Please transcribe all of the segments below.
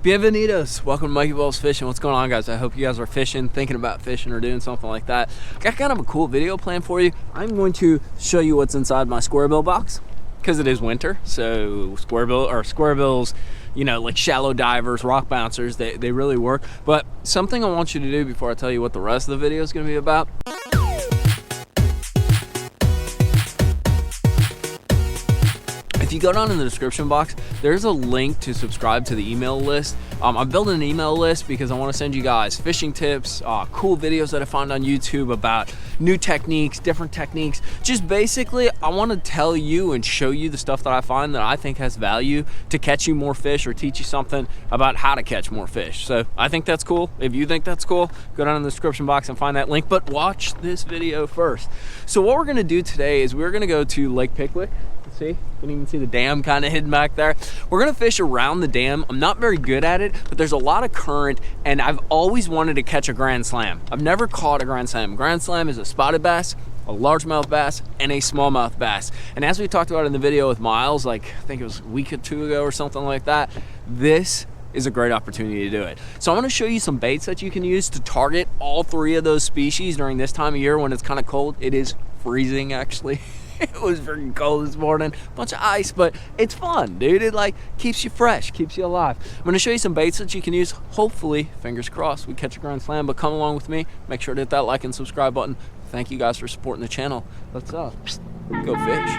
Bienvenidos, welcome to mikeybalzz Fishing. What's going on, guys? I hope you guys are fishing, thinking about fishing, or doing something like that. Got kind of a cool video plan for you. I'm going to show you what's inside my square bill box because it is winter. So square bills, you know, like shallow divers, rock bouncers, they really work. But something I want you to do before I tell you what the rest of the video is going to be about. If you go down in the description box, there's a link to subscribe to the email list. I'm building an email list because I want to send you guys fishing tips, cool videos that I find on YouTube about new techniques, different techniques. Just basically, I want to tell you and show you the stuff that I find that I think has value to catch you more fish or teach you something about how to catch more fish. So I think that's cool. If you think that's cool, go down in the description box and find that link, but watch this video first. So what we're going to do today is we're going to go to Lake Pickwick. See, you can even see the dam kind of hidden back there. We're gonna fish around the dam. I'm not very good at it, but there's a lot of current, and I've always wanted to catch a grand slam. I've never caught a grand slam. Grand slam is a spotted bass, a largemouth bass, and a smallmouth bass. And as we talked about in the video with Miles, like I think it was a week or two ago or something like that, this is a great opportunity to do it. So I'm going to show you some baits that you can use to target all three of those species during this time of year when it's kind of cold. It is freezing, actually. It was freaking cold this morning, bunch of ice, but it's fun, dude. It like keeps you fresh, keeps you alive. I'm gonna show you some baits that you can use. Hopefully, fingers crossed, we catch a grand slam, but come along with me. Make sure to hit that like and subscribe button. Thank you guys for supporting the channel. Let's go fish.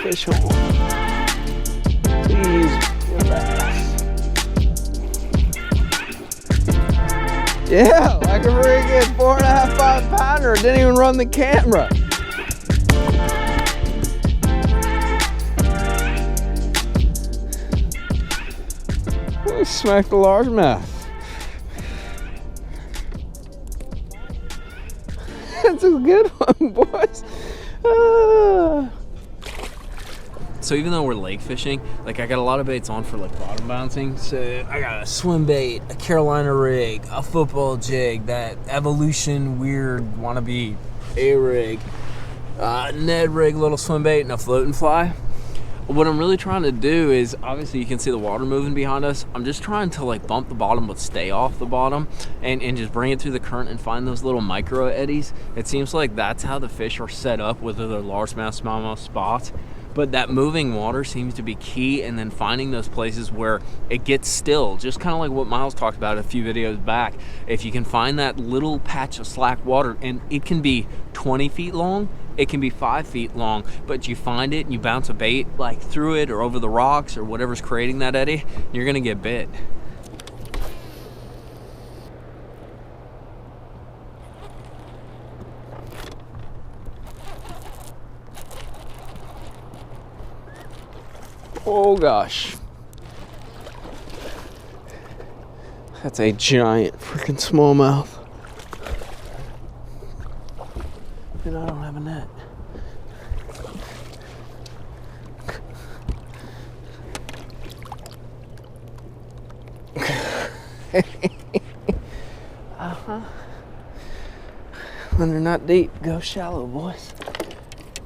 Fish on. Please, your bass. Yeah, like a freaking 4.5, 5 pounder. Didn't even run the camera. We smacked a largemouth. That's a good one, boys. So even though we're lake fishing, like I got a lot of baits on for like bottom bouncing. So I got a swim bait, a Carolina rig, a football jig, that evolution weird wannabe A rig, Ned rig, little swim bait, and a floating fly. What I'm really trying to do is, obviously you can see the water moving behind us. I'm just trying to like bump the bottom but stay off the bottom and just bring it through the current and find those little micro eddies. It seems like that's how the fish are set up, whether they're largemouth, smallmouth spots. But that moving water seems to be key, and then finding those places where it gets still, just kind of like what Miles talked about a few videos back. If you can find that little patch of slack water, and it can be 20 feet long, it can be 5 feet long, but you find it and you bounce a bait like through it or over the rocks or whatever's creating that eddy, you're gonna get bit. Oh gosh. That's a giant freaking smallmouth. And I don't have a net. When they're not deep, go shallow, boys.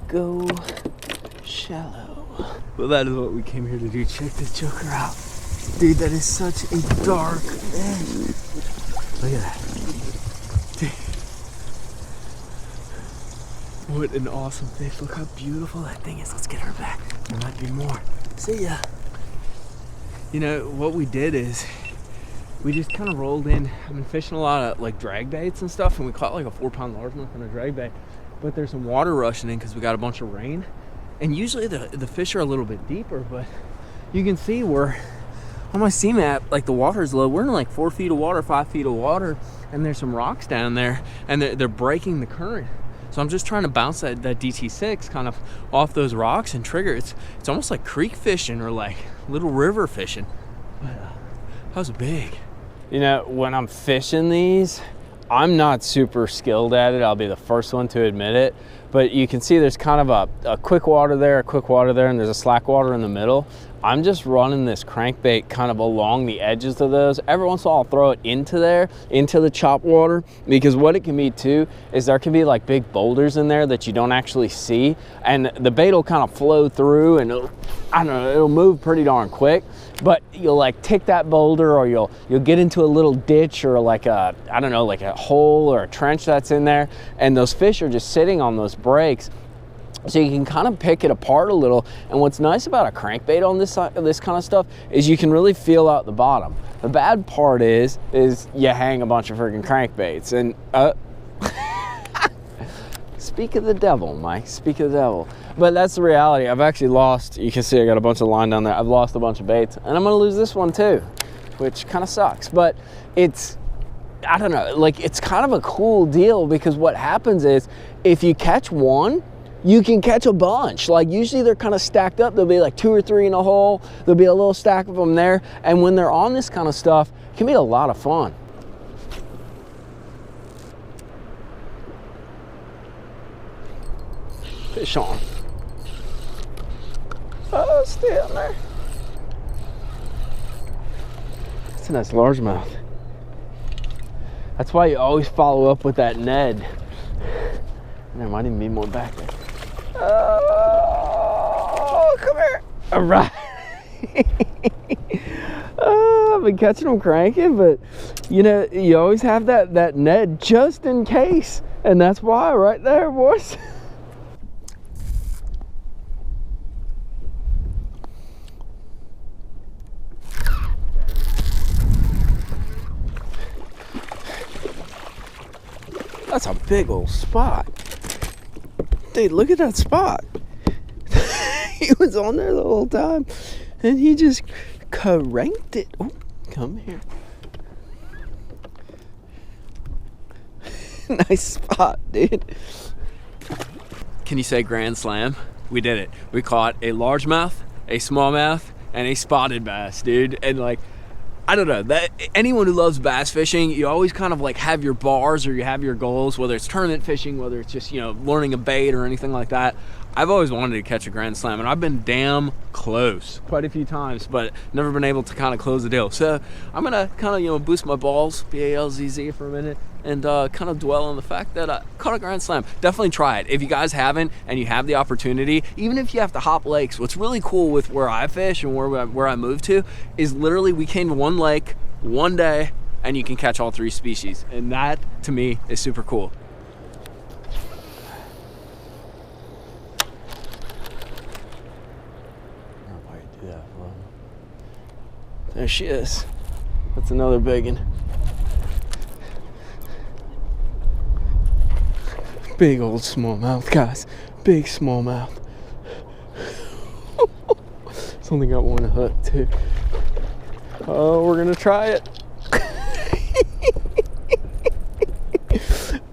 Go shallow. Well, that is what we came here to do. Check this joker out. Dude, that is such a dark fish. Look at that. Dude. What an awesome fish. Look how beautiful that thing is. Let's get her back. There might be more. See ya. You know, what we did is we just kind of rolled in. I've been fishing a lot of like drag baits and stuff, and we caught like a 4-pound largemouth on a drag bait. But there's some water rushing in because we got a bunch of rain. And usually the fish are a little bit deeper, but you can see where on my sea map, like the water is low. We're in like 4 feet of water, 5 feet of water, and there's some rocks down there, and they're breaking the current. So So I'm just trying to bounce that DT6 kind of off those rocks and trigger. It's almost like creek fishing or like little river fishing. But that was big. You know, when I'm fishing these, I'm not super skilled at it. I'll be the first one to admit it. But you can see there's kind of a quick water there, and there's a slack water in the middle. I'm just running this crankbait kind of along the edges of those. Every once in a while I'll throw it into there, into the chop water, because what it can be too is there can be like big boulders in there that you don't actually see, and the bait will kind of flow through and it'll move pretty darn quick. But you'll like tick that boulder, or you'll get into a little ditch or like a, I don't know, like a hole or a trench that's in there, and those fish are just sitting on those breaks. So you can kind of pick it apart a little. And what's nice about a crankbait on this kind of stuff is you can really feel out the bottom. The bad part is you hang a bunch of freaking crankbaits. And speak of the devil, Mike, speak of the devil. But that's the reality. I've actually lost, you can see I got a bunch of line down there. I've lost a bunch of baits, and I'm gonna lose this one too, which kind of sucks. But it's, I don't know, like it's kind of a cool deal, because what happens is if you catch one, you can catch a bunch. Like usually they're kind of stacked up. There'll be like 2 or 3 in a hole. There'll be a little stack of them there. And when they're on this kind of stuff, it can be a lot of fun. Fish on. Oh, stay on there. It's a nice largemouth. That's why you always follow up with that Ned. There might even be more back there. Oh, come here. All right. I've been catching them cranking, but you know, you always have that Ned just in case. And that's why right there, boys. That's a big old spot. Dude, look at that spot. He was on there the whole time, and he just cranked it. Oh, come here. Nice spot, dude. Can you say grand slam? We did it. We caught a largemouth, a smallmouth, and a spotted bass, dude. And like, I don't know, that anyone who loves bass fishing, you always kind of like have your bars or you have your goals, whether it's tournament fishing, whether it's just, you know, learning a bait or anything like that. I've always wanted to catch a grand slam, and I've been damn close quite a few times, but never been able to kind of close the deal. So I'm gonna kind of, you know, boost my balls, B-A-L-Z-Z, for a minute, and kind of dwell on the fact that I caught a grand slam. Definitely try it if you guys haven't and you have the opportunity. Even if you have to hop lakes, what's really cool with where I fish and where I moved to is literally we came to one lake one day and you can catch all 3 species, and that to me is super cool. There she is. That's another big one. Big old smallmouth, guys. Big smallmouth. It's only got one hook too. Oh, we're gonna try it.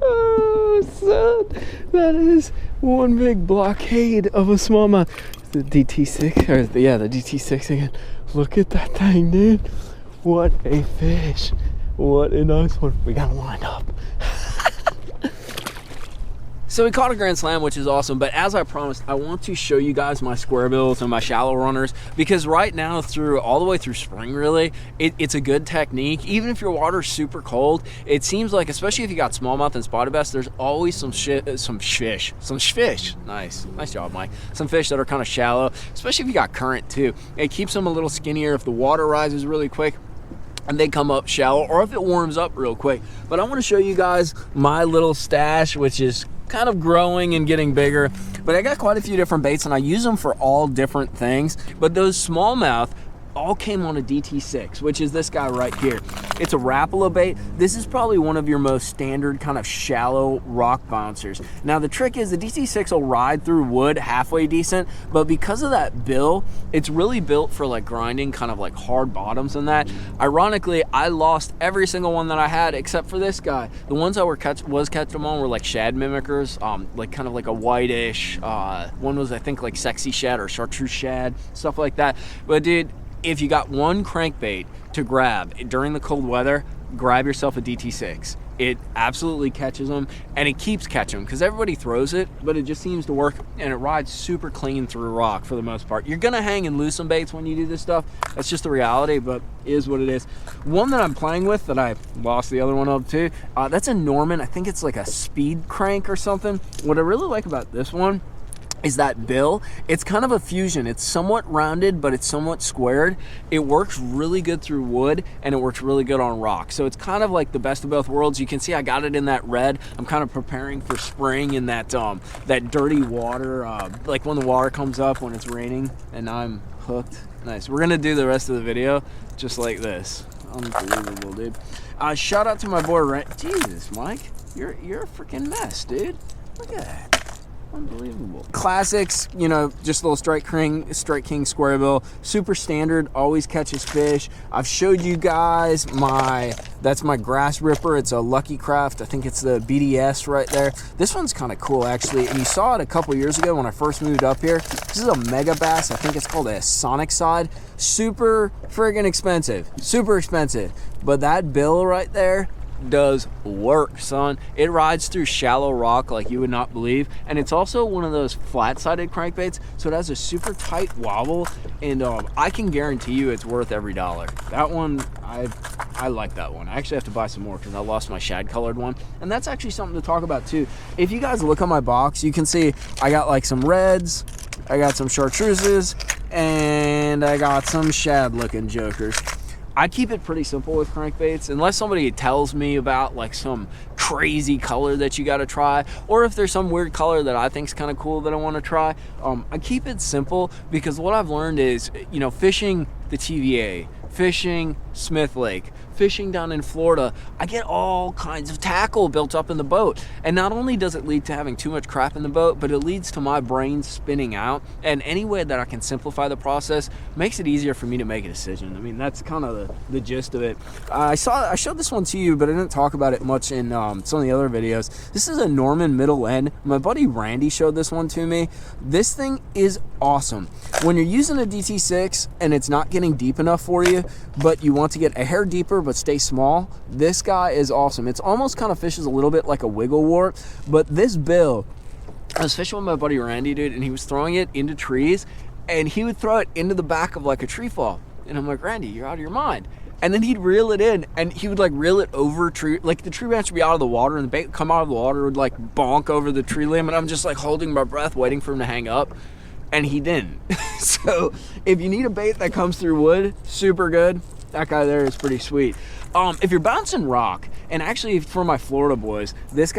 Oh, son. That is one big blockade of a smallmouth. The DT6, or the DT6 again. Look at that thing, dude. What a fish. What a nice one. We got him lined up. So we caught a grand slam, which is awesome, but as I promised, I want to show you guys my square bills and my shallow runners, because right now, all the way through spring, really, it's a good technique. Even if your water's super cold, it seems like, especially if you got smallmouth and spotted bass, there's always some fish. Nice job, Mike. Some fish that are kind of shallow, especially if you got current too. It keeps them a little skinnier if the water rises really quick and they come up shallow, or if it warms up real quick. But I want to show you guys my little stash, which is kind of growing and getting bigger, but I got quite a few different baits and I use them for all different things. But those smallmouth, all came on a DT6, which is this guy right here. It's a Rapala bait. This is probably one of your most standard kind of shallow rock bouncers. Now the trick is the DT6 will ride through wood halfway decent, but because of that bill, it's really built for like grinding kind of like hard bottoms and that. Ironically, I lost every single one that I had except for this guy. The ones I was catching them on were like shad mimickers, like kind of like a whitish, one was I think like sexy shad or chartreuse shad, stuff like that. But dude, if you got one crankbait to grab during the cold weather, grab yourself a DT6. It absolutely catches them, and it keeps catching them because everybody throws it, but it just seems to work, and it rides super clean through rock for the most part. You're gonna hang and lose some baits when you do this stuff. That's just the reality, but it is what it is. One that I'm playing with that I lost the other one of too, that's a Norman. I think it's like a speed crank or something. What I really like about this one is that bill. It's kind of a fusion. It's somewhat rounded, but it's somewhat squared. It works really good through wood, and it works really good on rock. So it's kind of like the best of both worlds. You can see I got it in that red. I'm kind of preparing for spring in that that dirty water, like when the water comes up when it's raining, and I'm hooked. Nice. We're gonna do the rest of the video just like this. Unbelievable, dude. Shout out to my boy Rent. Jesus, Mike, you're a freaking mess, dude. Look at that. Unbelievable. Classics, you know, just a little Strike King square bill, super standard, always catches fish. I've showed you guys that's my grass ripper. It's a Lucky Craft. I think it's the BDS right there. This one's kind of cool actually, and you saw it a couple years ago when I first moved up here. This is a mega bass. I think it's called a Sonic Side. Super friggin' expensive, super expensive, but that bill right there does work, son. It rides through shallow rock like you would not believe, and it's also one of those flat-sided crankbaits, so it has a super tight wobble, and I can guarantee you it's worth every dollar. That one, I like that one. I actually have to buy some more because I lost my shad colored one, and that's actually something to talk about too. If you guys look on my box, you can see I got like some reds, I got some chartreuses, and I got some shad looking jokers. I keep it pretty simple with crankbaits unless somebody tells me about like some crazy color that you got to try, or if there's some weird color that I think is kind of cool that I want to try. I keep it simple because what I've learned is, you know, fishing the TVA, fishing Smith Lake, fishing down in Florida, I get all kinds of tackle built up in the boat. And not only does it lead to having too much crap in the boat, but it leads to my brain spinning out. And any way that I can simplify the process makes it easier for me to make a decision. I mean, that's kind of the gist of it. I showed this one to you, but I didn't talk about it much in some of the other videos. This is a Norman middle end. My buddy Randy showed this one to me. This thing is awesome. When you're using a DT6 and it's not getting deep enough for you, but you want to get a hair deeper but stay small, this guy is awesome. It's almost kind of fishes a little bit like a wiggle wart, but this bill, I was fishing with my buddy Randy, dude, and he was throwing it into trees, and he would throw it into the back of like a tree fall, and I'm like, Randy, you're out of your mind. And then he'd reel it in, and he would like reel it over tree, like the tree branch would be out of the water, and the bait would come out of the water, would like bonk over the tree limb, and I'm just like holding my breath waiting for him to hang up, and he didn't. So if you need a bait that comes through wood, super good. That guy there is pretty sweet. If you're bouncing rock, and actually for my Florida boys, this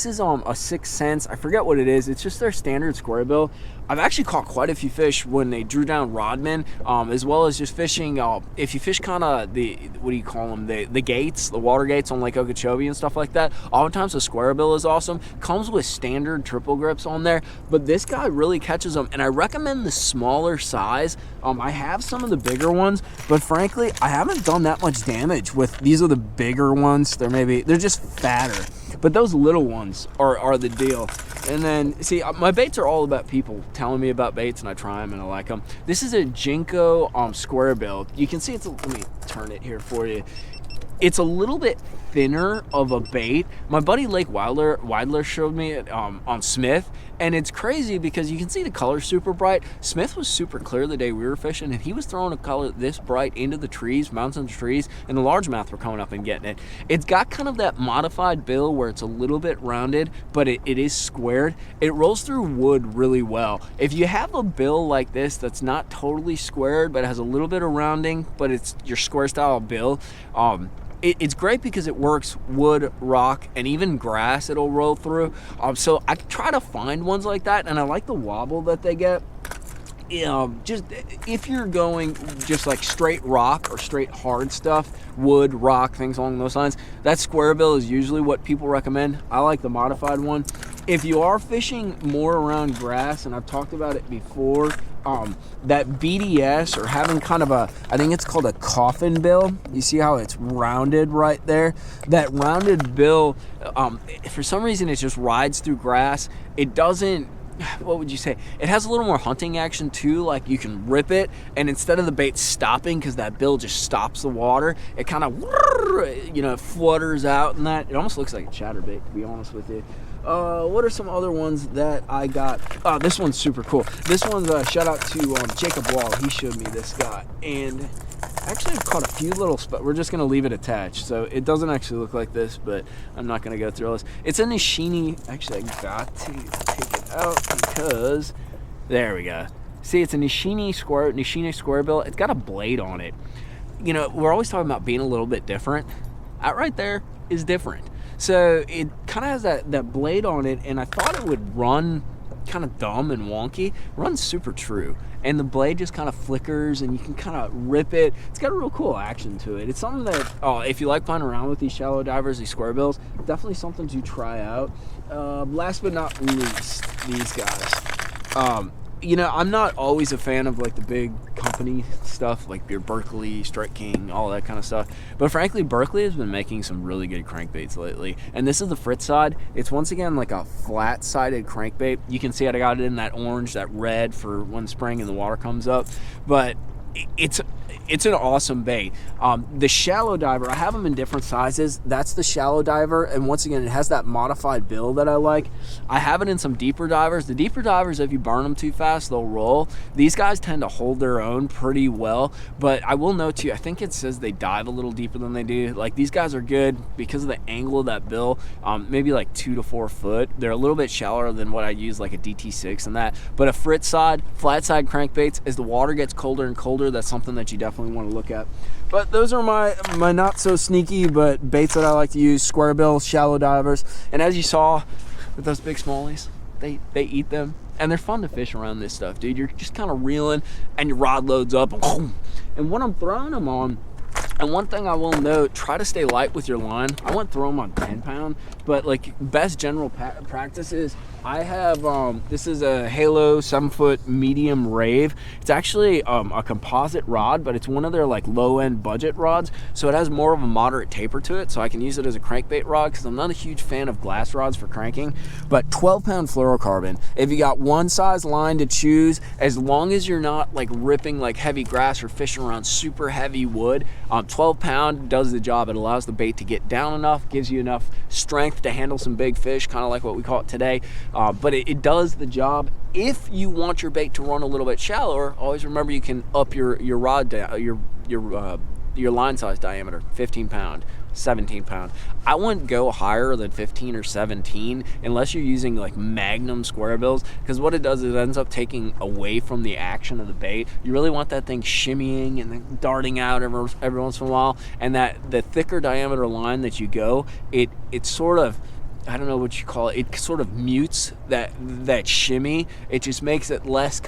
is a 6 cents. I forget what it is. It's just their standard square bill. I've actually caught quite a few fish when they drew down rodmen, as well as just fishing. If you fish kind of the, what do you call them? The gates, the water gates on Lake Okeechobee and stuff like that. Oftentimes the square bill is awesome. Comes with standard triple grips on there, but this guy really catches them, and I recommend the smaller size. I have some of the bigger ones, but frankly, I haven't done that much damage with. These are the bigger ones. They're just fatter, but those little ones are the deal. And then, see, my baits are all about people telling me about baits, and I try them and I like them. This is a Jinko square bill. You can see let me turn it here for you. It's a little bit thinner of a bait. My buddy Lake Weidler showed me it on Smith, and it's crazy because you can see the color super bright. Smith was super clear the day we were fishing, and he was throwing a color this bright into the trees, mountains of trees, and the largemouth were coming up and getting it. It's got kind of that modified bill where it's a little bit rounded, but it is squared. It rolls through wood really well. If you have a bill like this that's not totally squared, but it has a little bit of rounding, but it's your square style bill, it's great because it works wood, rock, and even grass it'll roll through. So I try to find ones like that, and I like the wobble that they get. just if you're going just like straight rock or straight hard stuff, wood, rock, things along those lines, that square bill is usually what people recommend. I like the modified one. If you are fishing more around grass, and I've talked about it before, that BDS, or having kind of a, I think it's called a coffin bill. You see how it's rounded right there? That rounded bill, for some reason, it just rides through grass. It doesn't, what would you say? It has a little more hunting action too. Like you can rip it, and instead of the bait stopping, because that bill just stops the water, it kind of, you know, flutters out, and that it almost looks like a chatterbait, to be honest with you. What are some other ones that I got? Oh, this one's super cool. This one's a shout out to Jacob Wall. He showed me this guy, and actually I've caught a few little spots. We're just gonna leave it attached, so it doesn't actually look like this, but I'm not gonna go through all this. It's a Nishini. Actually, I got to take it out because there we go. See, it's a Nishini square bill. It's got a blade on it. You know, we're always talking about being a little bit different. That right there is different. So it kind of has that blade on it, and I thought it would run kind of dumb and wonky. It runs super true, and the blade just kind of flickers, and you can kind of rip it. It's got a real cool action to it. It's something that, if you like playing around with these shallow divers, these square bills, definitely something to try out. Last but not least, these guys. You know, I'm not always a fan of like the big company stuff, like your Berkley, Strike King, all that kind of stuff. But frankly, Berkley has been making some really good crankbaits lately. And this is the Fritz side. It's once again like a flat-sided crankbait. You can see I got it in that orange, that red for when spring and the water comes up. But it's an awesome bait. The shallow diver, I have them in different sizes. That's the shallow diver, and once again, it has that modified bill that I like. I have it in some deeper divers. The deeper divers, if you burn them too fast, they'll roll. These guys tend to hold their own pretty well, but I will note too, I think it says they dive a little deeper than they do. Like, these guys are good because of the angle of that bill, maybe like 2 to 4 foot. They're a little bit shallower than what I use, like a DT6 and that. But a Fritz side, flat side crankbaits, as the water gets colder and colder, that's something that you definitely want to look at. But those are my not so sneaky but baits that I like to use: square bill, shallow divers. And as you saw with those big smallies, they eat them, and they're fun to fish around this stuff, dude. You're just kind of reeling and your rod loads up, and when I'm throwing them on, and one thing I will note, try to stay light with your line. I wouldn't throw them on 10 pound, but like best general practice is, I have, this is a Halo 7-foot medium rave. It's actually a composite rod, but it's one of their like low-end budget rods, so it has more of a moderate taper to it, so I can use it as a crankbait rod, because I'm not a huge fan of glass rods for cranking. But 12-pound fluorocarbon, if you got one size line to choose, as long as you're not like ripping like heavy grass or fishing around super heavy wood, 12-pound does the job. It allows the bait to get down enough, gives you enough strength to handle some big fish, kind of like what we caught today. But it does the job. If you want your bait to run a little bit shallower, always remember you can up your rod down, your line size diameter, 15 pound, 17 pound. I wouldn't go higher than 15 or 17 unless you're using like Magnum square bills, because what it does is it ends up taking away from the action of the bait. You really want that thing shimmying and then darting out every once in a while, and that the thicker diameter line that you go, it sort of, I don't know what you call it, it sort of mutes that shimmy. It just makes it less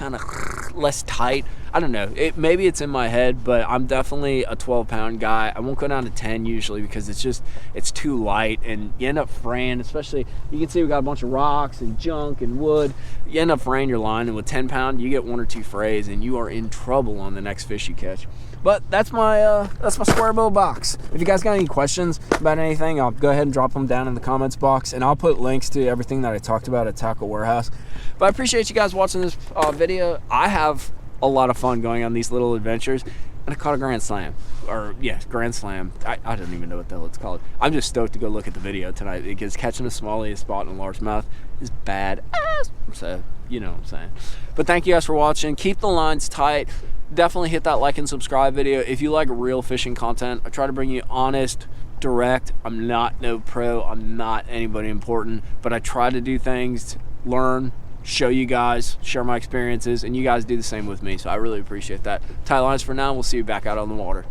tight. I don't know, maybe it's in my head, but I'm definitely a 12-pound guy. I won't go down to 10 usually, because it's too light, and you end up fraying. Especially, you can see we got a bunch of rocks and junk and wood. You end up fraying your line, and with 10 pound you get 1 or 2 frays and you are in trouble on the next fish you catch. But that's my square bill box. If you guys got any questions about anything, I'll go ahead and drop them down in the comments box, and I'll put links to everything that I talked about at Tackle Warehouse. But I appreciate you guys watching this video. I have a lot of fun going on these little adventures, and I caught a grand slam. Or yeah, grand slam. I don't even know what the hell it's called. I'm just stoked to go look at the video tonight, because catching a smallie, a spot in a largemouth is bad ass. So you know what I'm saying. But thank you guys for watching. Keep the lines tight. Definitely hit that like and subscribe video if you like real fishing content. I try to bring you honest, direct. I'm not no pro. I'm not anybody important, but I try to do things, learn, show you guys, share my experiences, and you guys do the same with me. So I really appreciate that. Tie lines for now. We'll see you back out on the water.